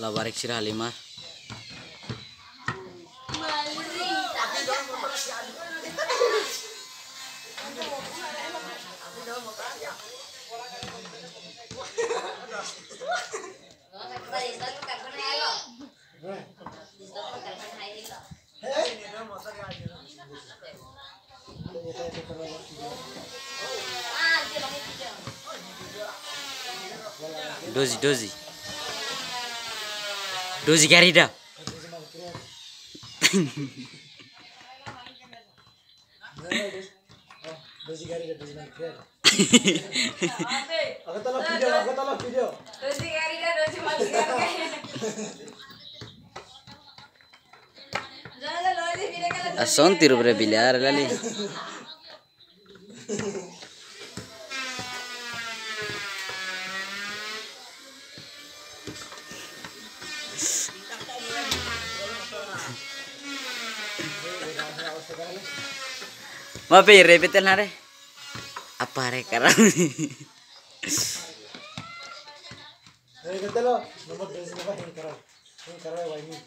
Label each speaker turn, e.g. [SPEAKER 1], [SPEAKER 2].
[SPEAKER 1] La barik sirah lima. Dozi Garida.
[SPEAKER 2] Dozi Garida, Dozi Malkret. Aku tolong video.
[SPEAKER 3] Dozi Garida, Dozi Malkret.
[SPEAKER 1] Son tiro bre biliar lali. Mape repetel nare. Apa re karang?
[SPEAKER 2] Repetelo, nomor dozi apa yang karang? Yang karang wahini.